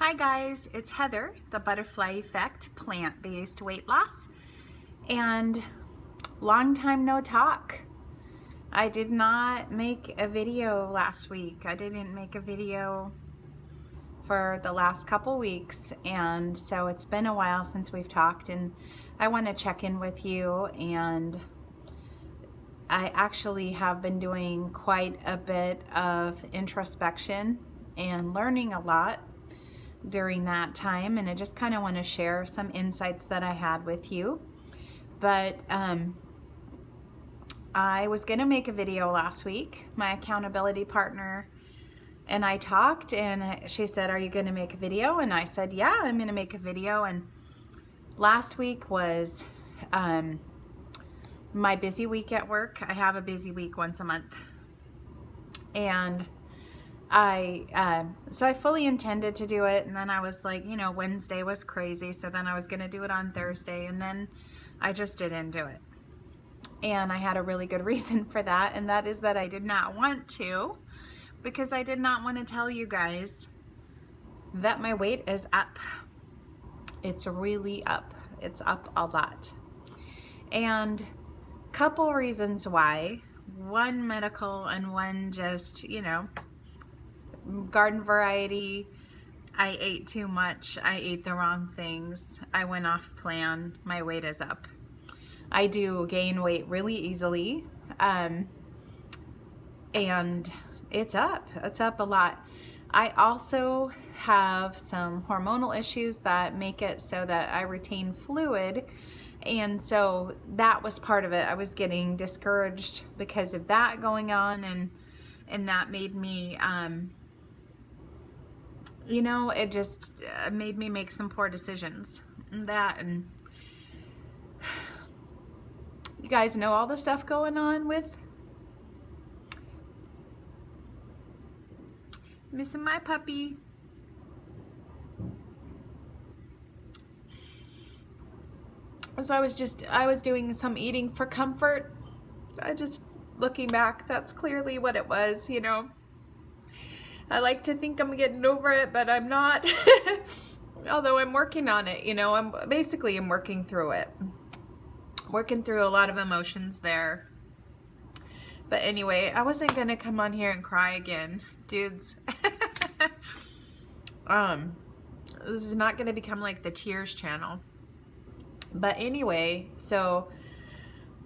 Hi guys, it's Heather, the Butterfly Effect plant-based weight loss, and long time no talk. I did not make a video last week. I didn't make a video for the last couple weeks, and so it's been a while since we've talked, and I want to check in with you. And I actually have been doing quite a bit of introspection and learning a lot during that time, and I just kind of want to share some insights that I had with you. But I was going to make a video last week. My accountability partner and I talked, and she said, "Are you going to make a video?" And I said, "Yeah, I'm going to make a video." And last week was my busy week at work. I have a busy week once a month, and so I fully intended to do it, and then I was like, Wednesday was crazy, so then I was going to do it on Thursday, and then I just didn't do it. And I had a really good reason for that, and that is that I did not want to, because I did not want to tell you guys that my weight is up. It's really up. It's up a lot. And couple reasons why. One medical and one just, garden variety. I ate too much. I ate the wrong things. I went off plan. My weight is up. I do gain weight really easily. And it's up. It's up a lot. I also have some hormonal issues that make it so that I retain fluid. And so that was part of it. I was getting discouraged because of that going on, and that made me it just made me make some poor decisions. And you guys know all the stuff going on with missing my puppy. So I was doing some eating for comfort. Looking back, that's clearly what it was, I like to think I'm getting over it, but I'm not. Although I'm working on it, I'm working through it. Working through a lot of emotions there. But anyway, I wasn't going to come on here and cry again, dudes. This is not going to become like the tears channel. But anyway, so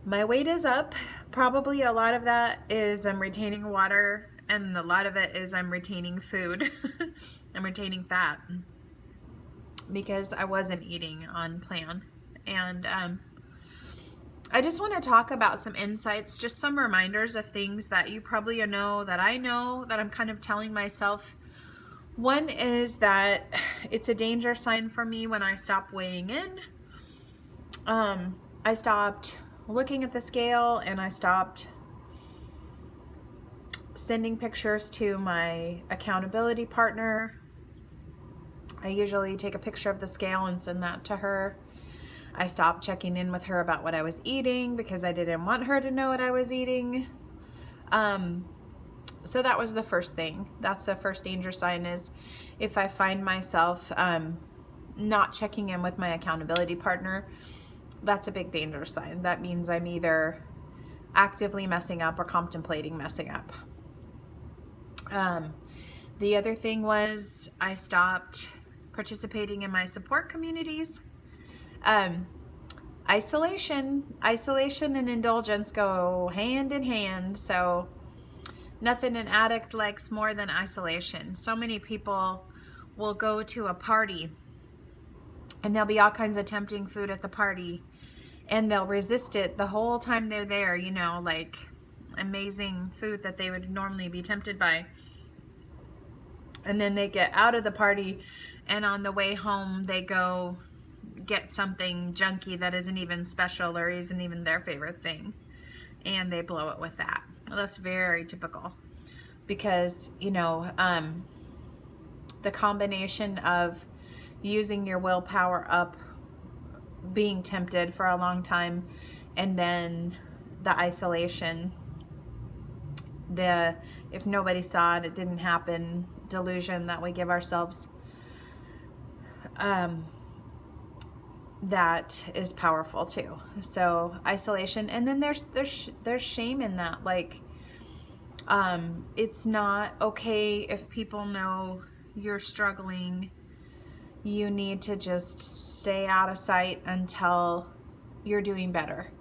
my weight is up. Probably a lot of that is I'm retaining water, and a lot of it is I'm retaining food. I'm retaining fat because I wasn't eating on plan. And I just want to talk about some insights, just some reminders of things that you probably know, that I'm kind of telling myself. One is that it's a danger sign for me when I stop weighing in. I stopped looking at the scale, and I stopped sending pictures to my accountability partner. I usually take a picture of the scale and send that to her. I stopped checking in with her about what I was eating because I didn't want her to know what I was eating. So that was the first thing. That's the first danger sign, is if I find myself not checking in with my accountability partner. That's a big danger sign. That means I'm either actively messing up or contemplating messing up. The other thing was I stopped participating in my support communities. Isolation and indulgence go hand in hand. So nothing an addict likes more than isolation. So many people will go to a party, and there'll be all kinds of tempting food at the party, and they'll resist it the whole time they're there, like amazing food that they would normally be tempted by. And then they get out of the party, and on the way home, they go get something junky that isn't even special or isn't even their favorite thing, and they blow it with that. Well, that's very typical because, the combination of using your willpower up, being tempted for a long time, and then the isolation, if nobody saw it, it didn't happen delusion that we give ourselves. that is powerful too. So isolation, and then there's shame in that. Like, it's not okay if people know you're struggling. You need to just stay out of sight until you're doing better.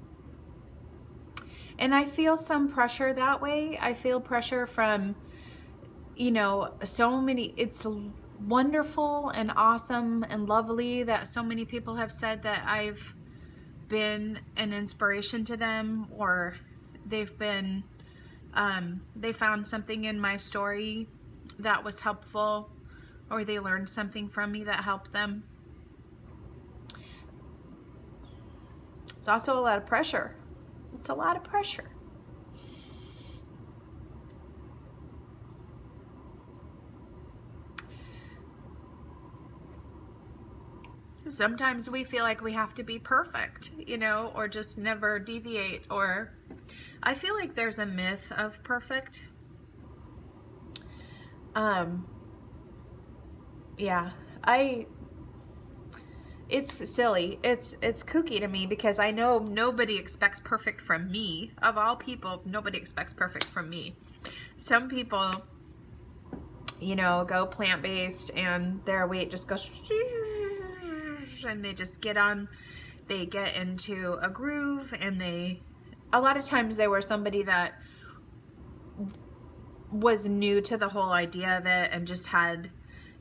And I feel some pressure that way. I feel pressure from, so many. It's wonderful and awesome and lovely that so many people have said that I've been an inspiration to them, or they've been, they found something in my story that was helpful, or they learned something from me that helped them. It's also a lot of pressure. It's a lot of pressure. Sometimes we feel like we have to be perfect, or just never deviate, or I feel like there's a myth of perfect. Yeah, it's silly. It's kooky to me, because I know nobody expects perfect from me. Of all people, nobody expects perfect from me. Some people, go plant-based and their weight just goes, and they just get into a groove, and a lot of times they were somebody that was new to the whole idea of it, and just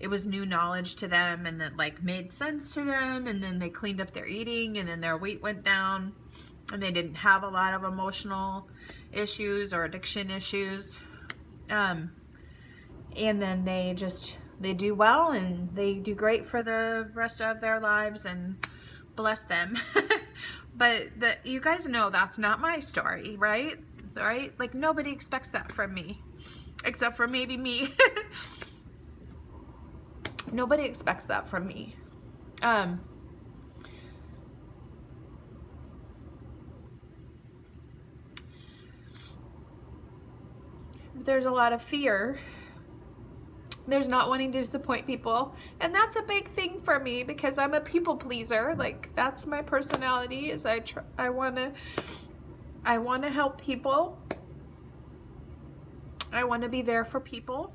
it was new knowledge to them, and that like made sense to them, and then they cleaned up their eating, and then their weight went down, and they didn't have a lot of emotional issues or addiction issues, and then they do well, and they do great for the rest of their lives, and bless them. But you guys know that's not my story, right? Like, nobody expects that from me, except for maybe me. Nobody expects that from me. There's a lot of fear. There's not wanting to disappoint people, and that's a big thing for me, because I'm a people pleaser. Like, that's my personality. Is I want to help people. I want to be there for people.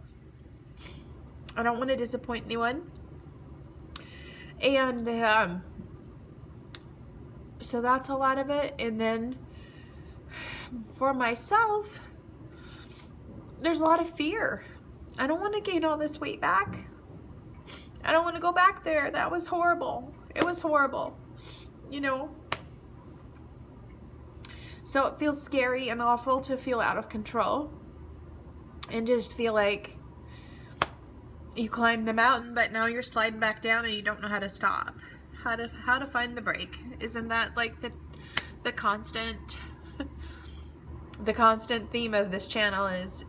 I don't want to disappoint anyone. And so that's a lot of it. And then for myself, there's a lot of fear. I don't want to gain all this weight back. I don't want to go back there. That was horrible. It was horrible, So it feels scary and awful to feel out of control, and just feel like you climbed the mountain, but now you're sliding back down, and you don't know how to stop. How to find the break. Isn't that like the constant the constant theme of this channel is,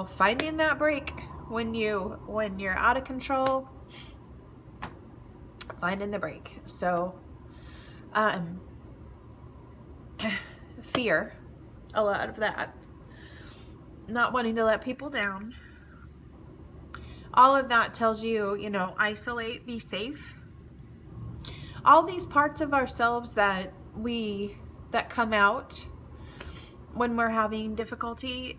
finding that break when you're out of control, finding the break. So fear, a lot of that, not wanting to let people down, all of that tells you, isolate, be safe. All these parts of ourselves that come out when we're having difficulty,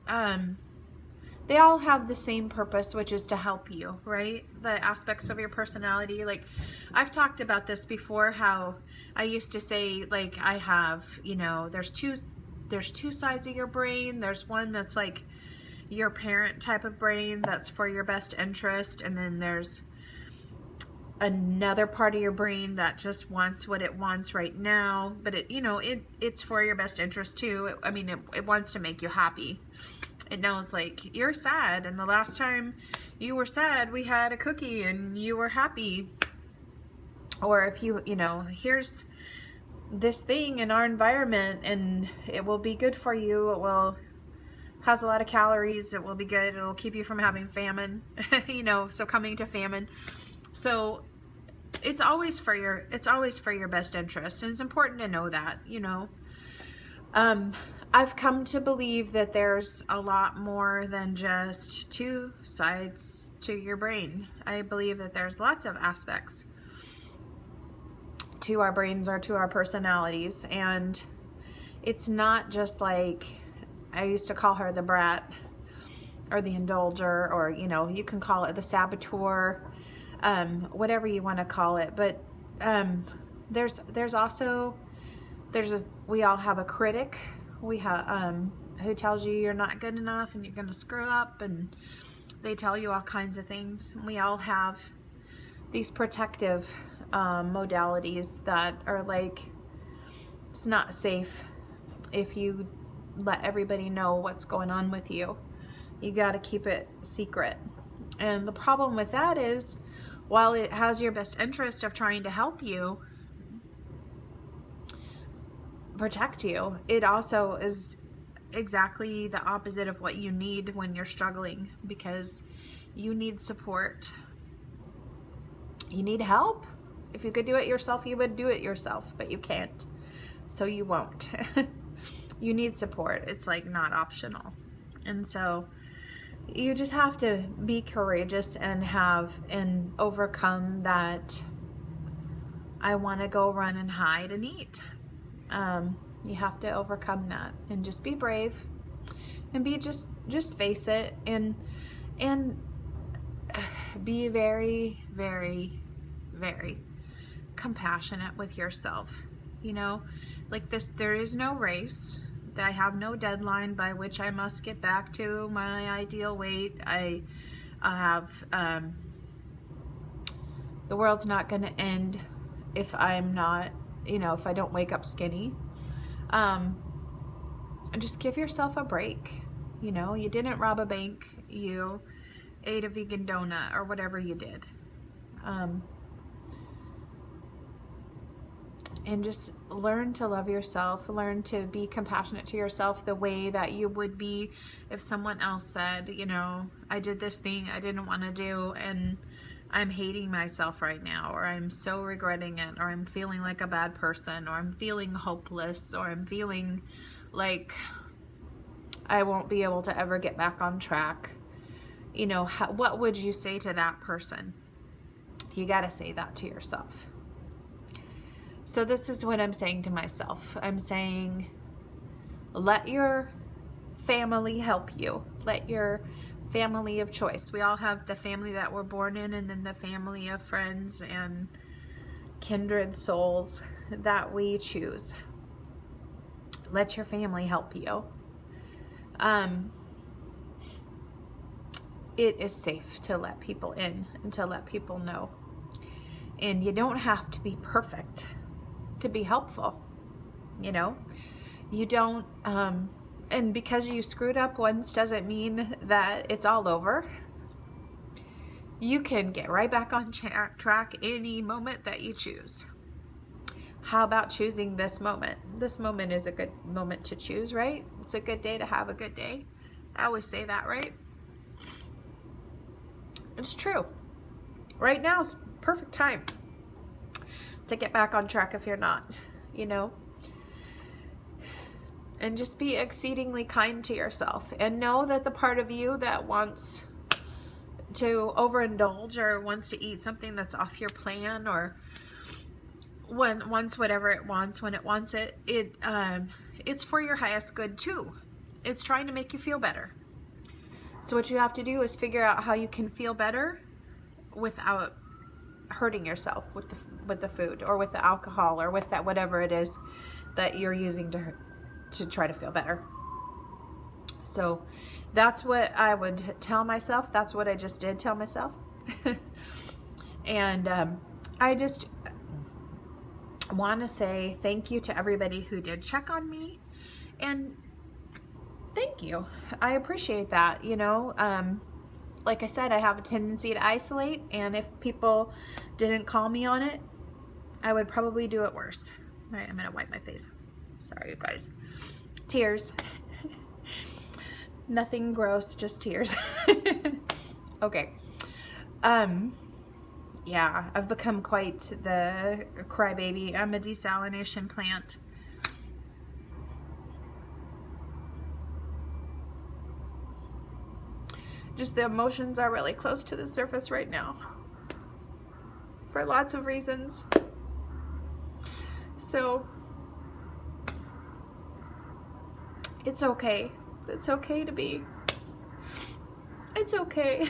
they all have the same purpose, which is to help you, right? The aspects of your personality. Like, I've talked about this before, how I used to say, like, I have, there's two sides of your brain. There's one that's like your parent type of brain, that's for your best interest, and then there's another part of your brain that just wants what it wants right now, but it's for your best interest too. It wants to make you happy. It knows, like, you're sad, and the last time you were sad, we had a cookie and you were happy. Or if here's this thing in our environment, and it will be good for you. Has a lot of calories. It will be good. It'll keep you from having famine, succumbing to famine. So it's always for your best interest. And it's important to know that, I've come to believe that there's a lot more than just two sides to your brain. I believe that there's lots of aspects to our brains or to our personalities, and it's not just like, I used to call her the brat or the indulger, or you can call it the saboteur, whatever you want to call it. But there's also we all have a critic. We have who tells you you're not good enough and you're going to screw up, and they tell you all kinds of things. We all have these protective modalities that are like, it's not safe if you let everybody know what's going on with you. You got to keep it secret. And the problem with that is, while it has your best interest of trying to help you, protect you, it also is exactly the opposite of what you need when you're struggling, because you need support. You need help. If you could do it yourself, you would do it yourself, but you can't, so you won't. You need support. It's like not optional. And so you just have to be courageous and overcome that I want to go run and hide and eat. You have to overcome that and just be brave and be just face it, and be very, very, very compassionate with yourself. Like this, there is no race. I have no deadline by which I must get back to my ideal weight. I have the world's not going to end if I'm not, if I don't wake up skinny. Just give yourself a break. You didn't rob a bank. You ate a vegan donut or whatever you did. And just learn to love yourself. Learn to be compassionate to yourself the way that you would be if someone else said, I did this thing I didn't want to do, and I'm hating myself right now, or I'm so regretting it, or I'm feeling like a bad person, or I'm feeling hopeless, or I'm feeling like I won't be able to ever get back on track. What would you say to that person? You got to say that to yourself. So this is what I'm saying to myself. I'm saying, let your family help you. Let your family of choice. We all have the family that we're born in, and then the family of friends and kindred souls that we choose. Let your family help you. It is safe to let people in and to let people know. And you don't have to be perfect to be helpful. You don't, and because you screwed up once doesn't mean that it's all over. You can get right back on track any moment that you choose. How about choosing this moment? This moment is a good moment to choose, right? It's a good day to have a good day. I always say that, right? It's true. Right now is perfect time to get back on track if you're not, And just be exceedingly kind to yourself, and know that the part of you that wants to overindulge or wants to eat something that's off your plan, or wants whatever it wants when it wants it, it's for your highest good too. It's trying to make you feel better. So what you have to do is figure out how you can feel better without hurting yourself with the food, or with the alcohol, or with that whatever it is that you're using to try to feel better. So that's what I would tell myself. That's what I just did tell myself. And I just want to say thank you to everybody who did check on me, and thank you. I appreciate that. Like I said, I have a tendency to isolate, and if people didn't call me on it, I would probably do it worse. All right, I'm gonna wipe my face. Sorry, you guys. Tears. Nothing gross, just tears. Okay. Yeah, I've become quite the crybaby. I'm a desalination plant. Just the emotions are really close to the surface right now for lots of reasons. So it's okay. It's okay to be. It's okay.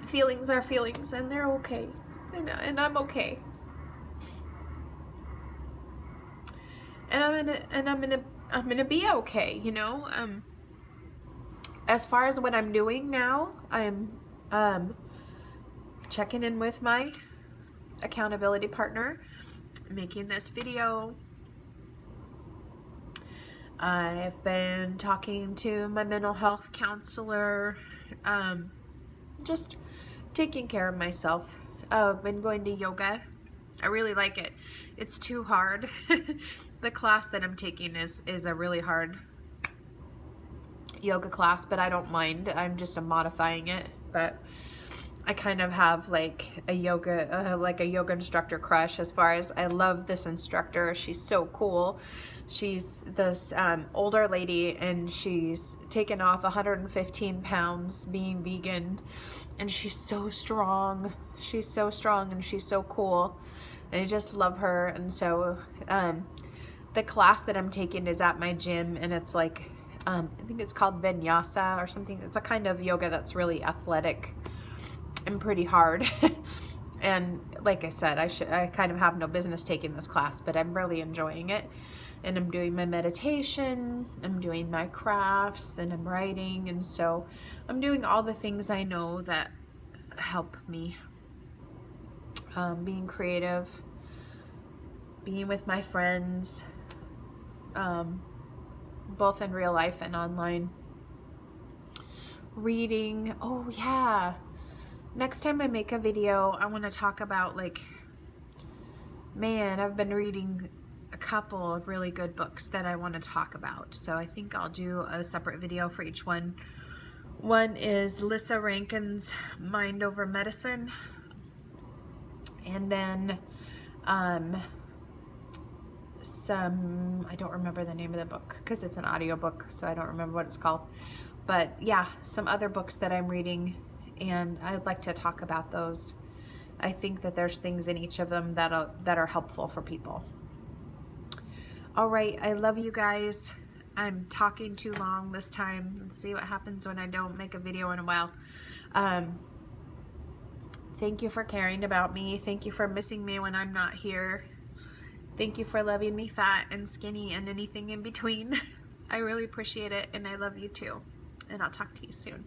Feelings are feelings, and they're okay. And I'm okay. And I'm gonna be okay, you know? As far as what I'm doing now, I'm checking in with my accountability partner, making this video. I've been talking to my mental health counselor, just taking care of myself. I've been going to yoga. I really like it. It's too hard. The class that I'm taking is a really hard yoga class, but I don't mind. I'm just modifying it. But I kind of have like a yoga instructor crush, as far as I love this instructor. She's so cool. She's this older lady, and she's taken off 115 pounds being vegan, and she's so strong. She's so strong, and she's so cool. And I just love her. And so the class that I'm taking is at my gym, and it's like I think it's called Vinyasa or something. It's a kind of yoga that's really athletic and pretty hard. And like I said, I kind of have no business taking this class, but I'm really enjoying it. And I'm doing my meditation, I'm doing my crafts, and I'm writing. And so I'm doing all the things I know that help me. Being creative, being with my friends, both in real life and online. Reading. Oh yeah. Next time I make a video, I want to talk about, like, man, I've been reading a couple of really good books that I want to talk about. So I think I'll do a separate video for each one. One is Lissa Rankin's Mind Over Medicine. And then I don't remember the name of the book because it's an audiobook, so I don't remember what it's called. But yeah, some other books that I'm reading, and I'd like to talk about those. I think that there's things in each of them that are helpful for people. All right, I love you guys. I'm talking too long this time. Let's see what happens when I don't make a video in a while. Thank you for caring about me. Thank you for missing me when I'm not here. Thank you for loving me fat and skinny and anything in between. I really appreciate it, and I love you too. And I'll talk to you soon.